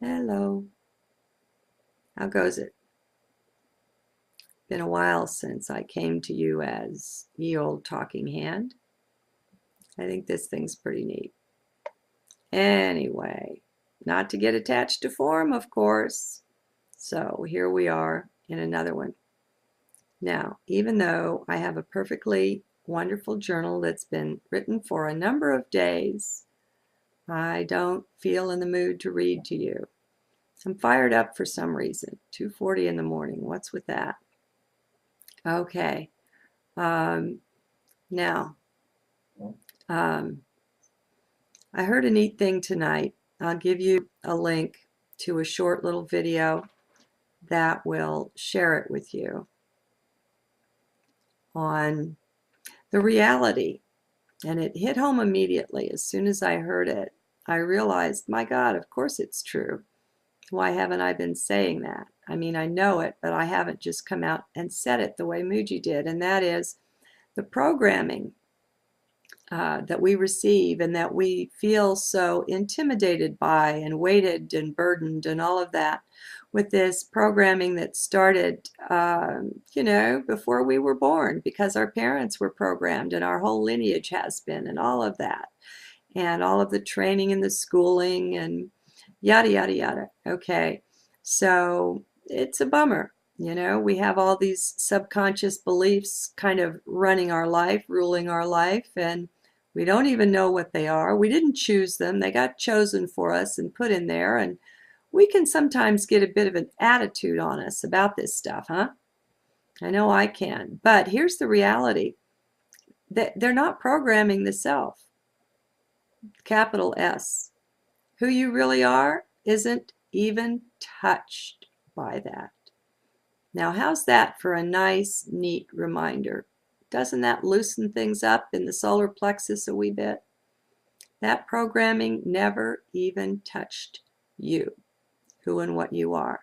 Hello. How goes it? Been a while since I came to you as ye old talking hand. I think this thing's pretty neat. Anyway, not to get attached to form, of course. So here we are in another one. Now, even though I have a perfectly wonderful journal that's been written for a number of days, I don't feel in the mood to read to you. I'm fired up for some reason. 2:40 in the morning. What's with that? Okay. Um, now, um, I heard a neat thing tonight. I'll give you a link to a short little video that will share it with you on the reality. And it hit home immediately. As soon as I heard it, I realized, my God, of course it's true. Why haven't I been saying that? I mean, I know it, but I haven't just come out and said it the way Mooji did. And that is the programming that we receive and that we feel so intimidated by and weighted and burdened and all of that with this programming that started, before we were born, because our parents were programmed and our whole lineage has been, and all of that, and all of the training and the schooling and yada, yada, yada. Okay, so it's a bummer. We have all these subconscious beliefs kind of running our life, ruling our life, and we don't even know what they are. We didn't choose them. They got chosen for us and put in there, and we can sometimes get a bit of an attitude on us about this stuff, huh? I know I can. But here's the reality. They're not programming the self, capital S. Who you really are isn't even touched by that. Now, how's that for a nice, neat reminder? Doesn't that loosen things up in the solar plexus a wee bit? That programming never even touched you, who and what you are.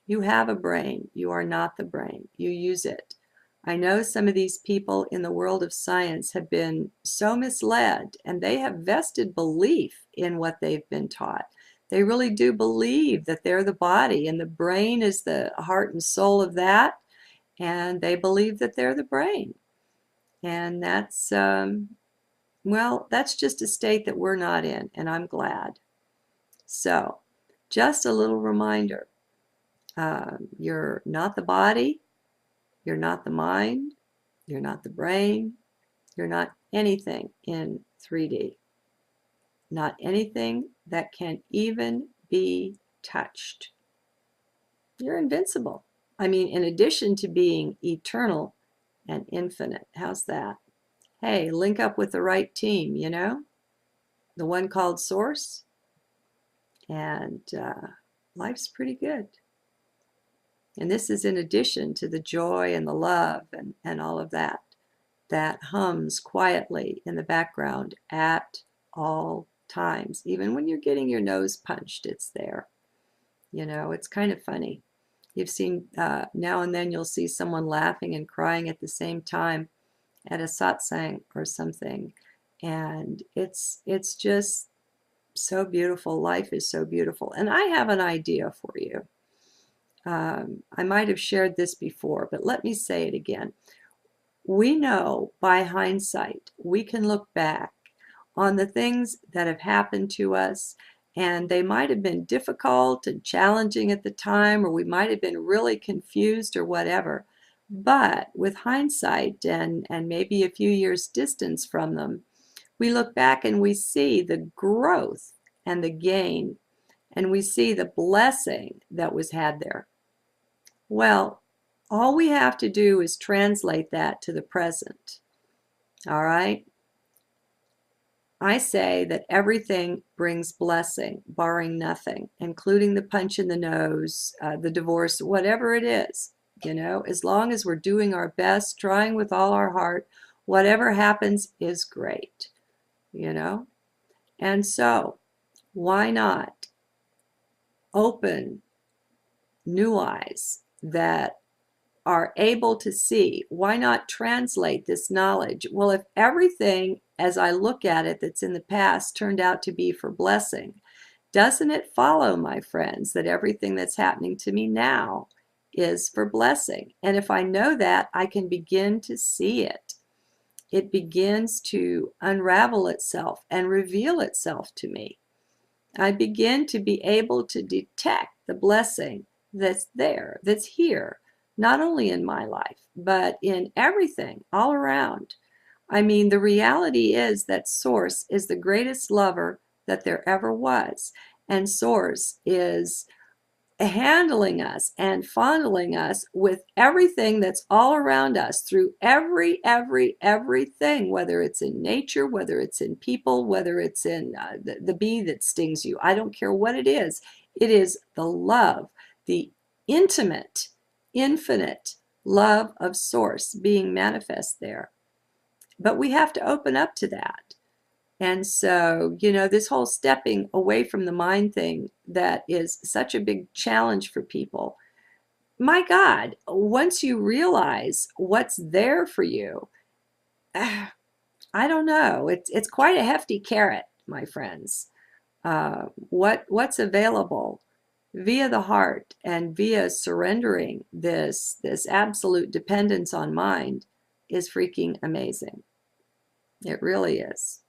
You have a brain. You are not the brain. You use it. I know some of these people in the world of science have been so misled, and they have vested belief in what they've been taught. They really do believe that they're the body, and the brain is the heart and soul of that, and they believe that they're the brain. And that's just a state that we're not in, and I'm glad. So, just a little reminder. You're not the body, you're not the mind, you're not the brain, you're not anything in 3D. Not anything that can even be touched. You're invincible. I mean, in addition to being eternal and infinite. How's that? Hey, link up with the right team, the one called Source, and life's pretty good. And this is in addition to the joy and the love and all of that hums quietly in the background at all times. Even when you're getting your nose punched, it's there. It's kind of funny. You've seen, now and then you'll see someone laughing and crying at the same time at a satsang or something. And it's just so beautiful. Life is so beautiful. And I have an idea for you. I might have shared this before, but let me say it again. We know by hindsight, we can look back on the things that have happened to us, and they might have been difficult and challenging at the time, or we might have been really confused or whatever. But with hindsight and maybe a few years distance from them, we look back and we see the growth and the gain, and we see the blessing that was had there. Well, all we have to do is translate that to the present. All right? I say that everything brings blessing, barring nothing, including the punch in the nose, the divorce, whatever it is. As long as we're doing our best, trying with all our heart, whatever happens is great. And so, why not open new eyes that are able to see? Why not translate this knowledge? Well, if everything, as I look at it, that's in the past turned out to be for blessing, Doesn't it follow, my friends, that everything that's happening to me now is for blessing? And if I know that, I can begin to see it. It begins to unravel itself and reveal itself to me. I begin to be able to detect the blessing that's there, that's here, not only in my life, but in everything all around. I mean, the reality is that Source is the greatest lover that there ever was. And Source is handling us and fondling us with everything that's all around us through everything, whether it's in nature, whether it's in people, whether it's in the bee that stings you. I don't care what it is. It is the love, the intimate, infinite love of Source being manifest there. But we have to open up to that. And so, this whole stepping away from the mind thing that is such a big challenge for people. My God, once you realize what's there for you, I don't know. It's quite a hefty carrot, my friends. What's available via the heart and via surrendering this absolute dependence on mind is freaking amazing. It really is.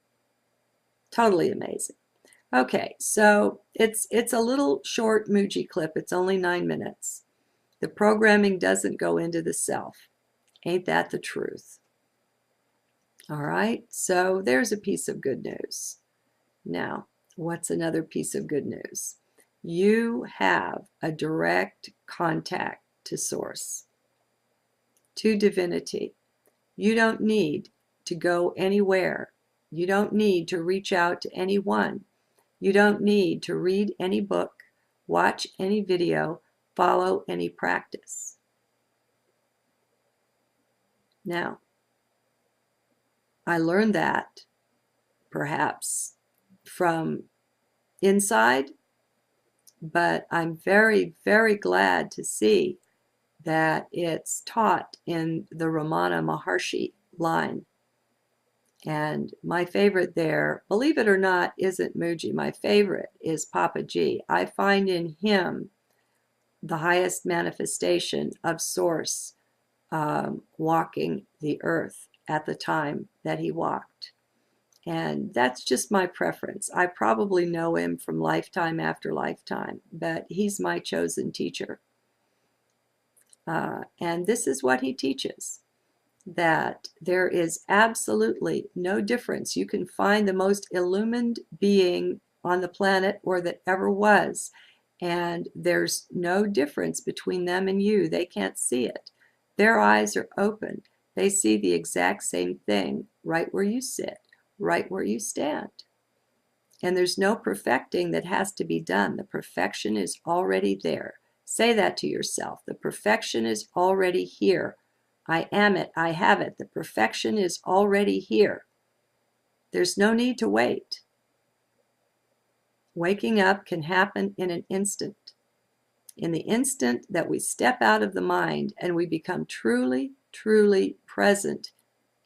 Totally amazing. Okay, so it's a little short Mooji clip. It's only 9 minutes. The programming doesn't go into the self. Ain't that the truth? All right, so there's a piece of good news. Now, what's another piece of good news? You have a direct contact to Source, to divinity. You don't need to go anywhere. You don't need to reach out to anyone. You don't need to read any book, watch any video, follow any practice. Now, I learned that perhaps from inside, but I'm very, very glad to see that it's taught in the Ramana Maharshi line. And my favorite there, believe it or not, isn't Mooji. My favorite is Papa G. I find in him the highest manifestation of Source walking the earth at the time that he walked. And that's just my preference. I probably know him from lifetime after lifetime, but he's my chosen teacher. And this is what he teaches, that there is absolutely no difference. You can find the most illumined being on the planet or that ever was, and there's no difference between them and you. They can't see it. Their eyes are open. They see the exact same thing right where you sit, right where you stand. And there's no perfecting that has to be done. The perfection is already there. Say that to yourself. The perfection is already here. I am it. I have it. The perfection is already here. There's no need to wait. Waking up can happen in an instant. In the instant that we step out of the mind and we become truly, truly present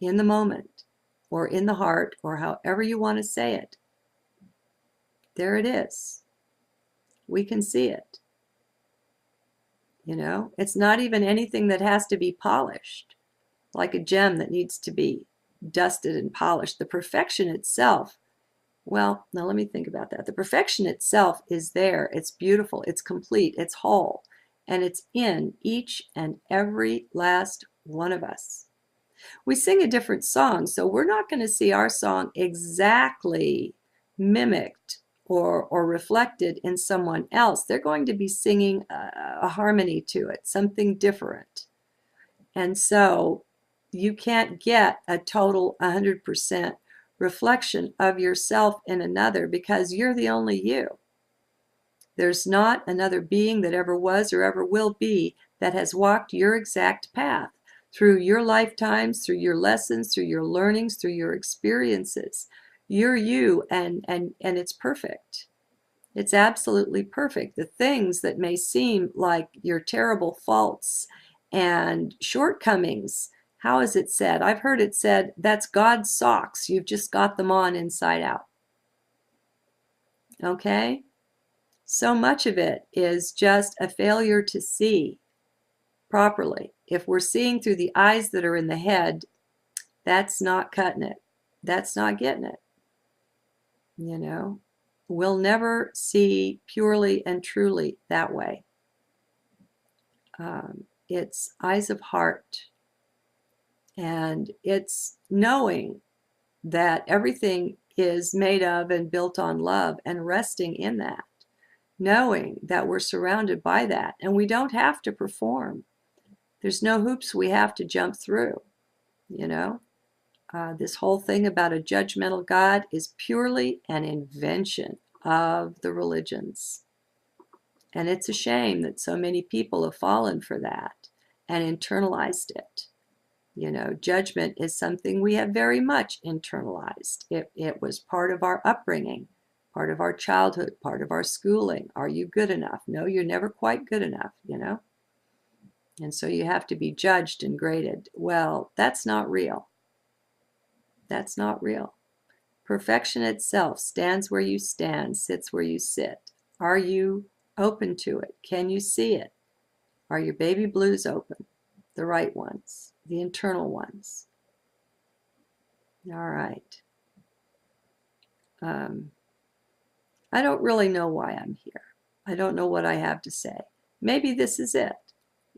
in the moment or in the heart or however you want to say it, there it is. We can see it. It's not even anything that has to be polished, like a gem that needs to be dusted and polished. The perfection itself, well, now let me think about that. The perfection itself is there. It's beautiful. It's complete. It's whole. And it's in each and every last one of us. We sing a different song, so we're not going to see our song exactly mimicked or reflected in someone else. They're going to be singing a harmony to it, something different. And so you can't get a total 100% reflection of yourself in another because you're the only you. There's not another being that ever was or ever will be that has walked your exact path through your lifetimes, through your lessons, through your learnings, through your experiences. You're you, and it's perfect. It's absolutely perfect. The things that may seem like your terrible faults and shortcomings, how is it said? I've heard it said, that's God's socks. You've just got them on inside out. Okay? So much of it is just a failure to see properly. If we're seeing through the eyes that are in the head, that's not cutting it. That's not getting it. You know, we'll never see purely and truly that way. It's eyes of heart, and it's knowing that everything is made of and built on love and resting in that, knowing that we're surrounded by that and we don't have to perform. There's no hoops we have to jump through, you know. This whole thing about a judgmental God is purely an invention of the religions. And it's a shame that so many people have fallen for that and internalized it. You know, judgment is something we have very much internalized. It was part of our upbringing, part of our childhood, part of our schooling. Are you good enough? No, you're never quite good enough, you know? And so you have to be judged and graded. Well, that's not real. That's not real. Perfection itself stands where you stand, sits where you sit. Are you open to it? Can you see it? Are your baby blues open? The right ones, the internal ones. All right. I don't really know why I'm here. I don't know what I have to say. Maybe this is it,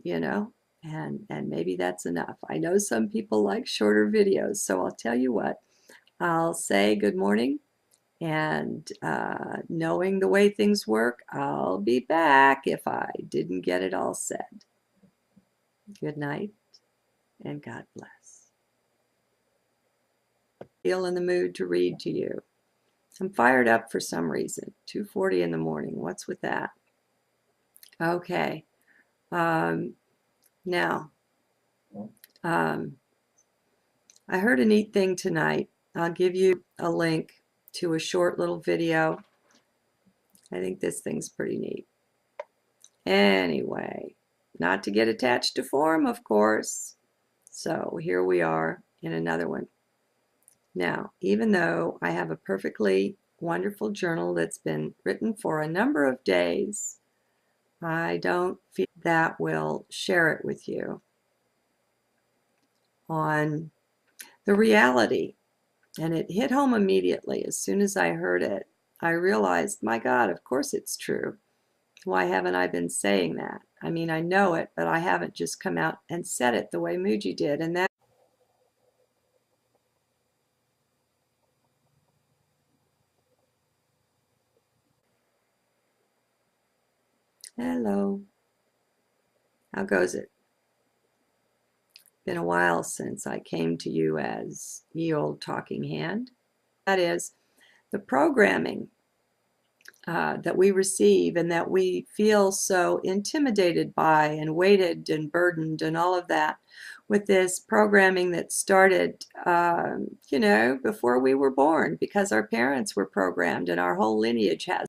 you know, and maybe that's enough. I know some people like shorter videos, so I'll tell you what. I'll say good morning, and knowing the way things work, I'll be back if I didn't get it all said. Good night, and God bless. Feel in the mood to read to you. I'm fired up for some reason. 2:40 in the morning. What's with that? Okay. Now, I heard a neat thing tonight. I'll give you a link to a short little video. I think this thing's pretty neat. Anyway, not to get attached to form, of course. So here we are in another one. Now, even though I have a perfectly wonderful journal that's been written for a number of days, I don't feel that will share it with you on the reality. And it hit home immediately. As soon as I heard it, I realized, my God, of course it's true. Why haven't I been saying that? I mean, I know it, but I haven't just come out and said it the way Mooji did. And that hello. How goes it? Been a while since I came to you as ye old talking hand. That is the programming that we receive and that we feel so intimidated by and weighted and burdened and all of that with this programming that started, you know, before we were born, because our parents were programmed and our whole lineage has